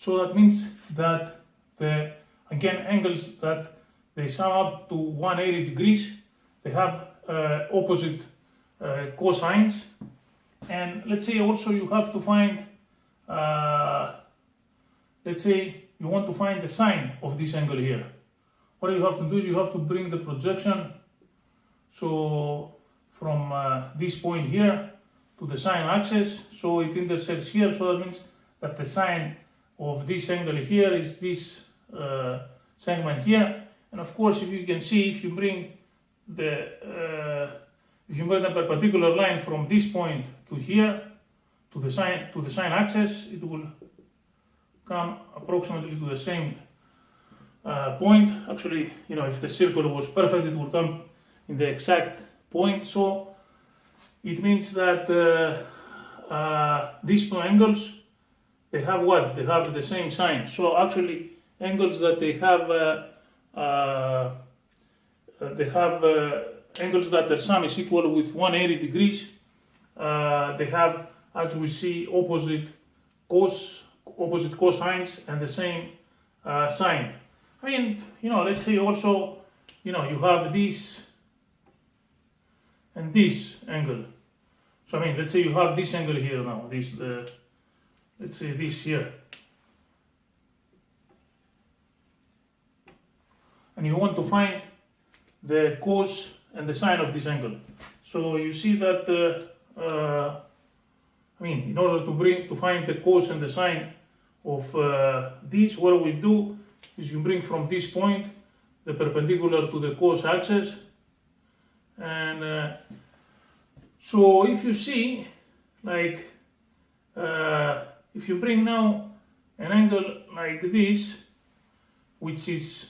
So that means that the, again, angles that they sum up to 180 degrees, they have opposite cosines. And let's say also you have to find, let's say you want to find the sine of this angle here. What you have to do is you have to bring the projection, so from this point here to the sine axis, so it intersects here, so that means that the sine of this angle here is this segment here. And of course, if you can see, if you bring the perpendicular line from this point to here to the sine axis, it will come approximately to the same point. Actually, if the circle was perfect, it would come in the exact point. So it means that these two angles, they have what? They have the same sine. So actually, angles that they have angles that their sum is equal with 180 degrees. They have, as we see, opposite cosines and the same sine. I mean, let's say also, you have this and this angle. So I mean, let's say you have this angle here now. Let's say this here. And you want to find the cos and the sine of this angle. So you see that, I mean, in order to find the cos and the sine of this, what we do is you bring from this point the perpendicular to the cos axis. And so if you see, like, if you bring now an angle like this, which is,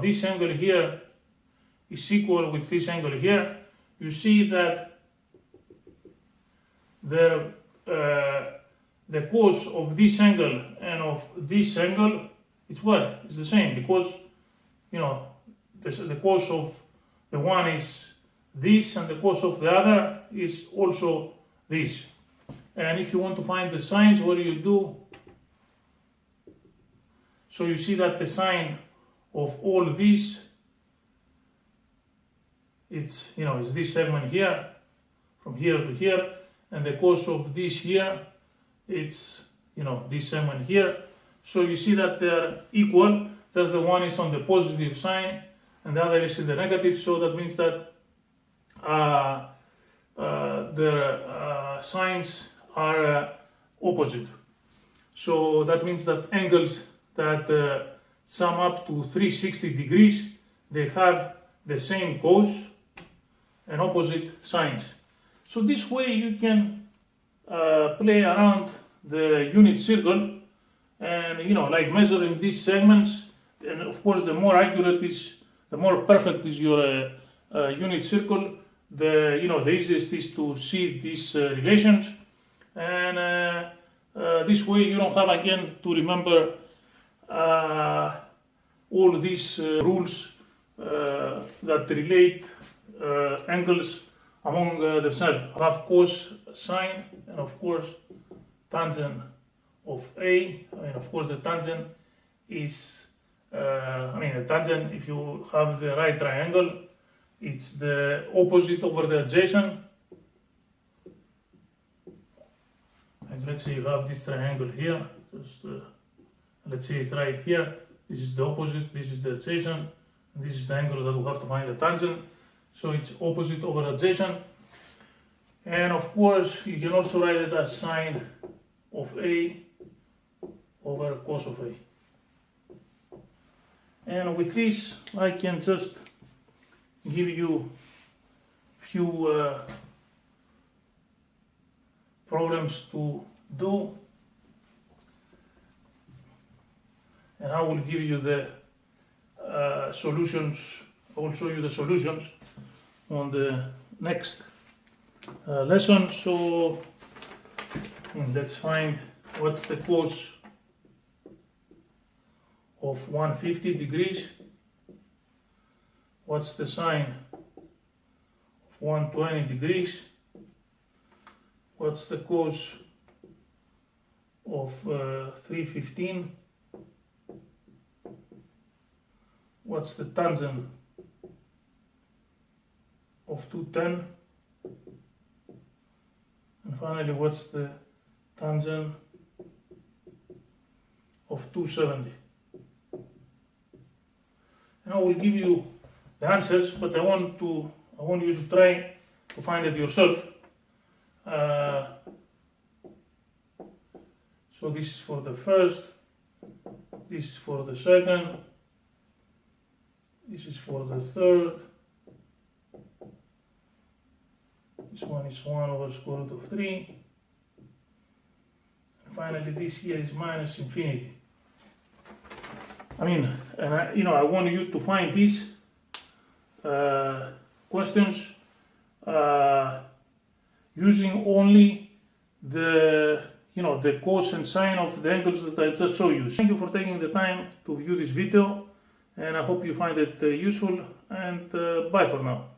this angle here is equal with this angle here, you see that the cos of this angle and of this angle, it's what? It's the same, because, the cos of the one is this and the cos of the other is also this. And if you want to find the sines, what do? So you see that the sine of all these, it's this segment here, from here to here, and the cos of this here, it's this segment here. So you see that they're equal, just the one is on the positive sign and the other is in the negative. So that means that the signs are opposite. So that means that angles that sum up to 360 degrees, they have the same cos and opposite signs. So this way you can play around the unit circle and like measuring these segments. And of course, the more accurate is, the more perfect is your unit circle, the easiest is to see these relations. And this way you don't have again to remember all these rules that relate angles among themselves. I have cos, sine, and of course tangent of A. I mean, of course, the tangent is, the tangent, if you have the right triangle, it's the opposite over the adjacent. And let's say you have this triangle here, just let's say it's right here. This is the opposite, this is the adjacent, and this is the angle that we have to find the tangent. So it's opposite over adjacent. And of course, you can also write it as sine of A over cos of A. And with this, I can just give you few problems to do, and I will give you the solutions. I will show you the solutions on the next lesson. So let's find what's the cos of 150 degrees, what's the sine of 120 degrees, what's the cos of 315, what's the tangent of 210, and finally what's the tangent of 270. And I will give you the answers, but I want you to try to find it yourself. So this is for the first, this is for the second, this is for the third, this one is 1 over square root of 3, and finally this here is minus infinity. I mean, and I want you to find these questions using only the cos and sine of the angles that I just showed you. Thank you for taking the time to view this video, and I hope you find it useful, and bye for now.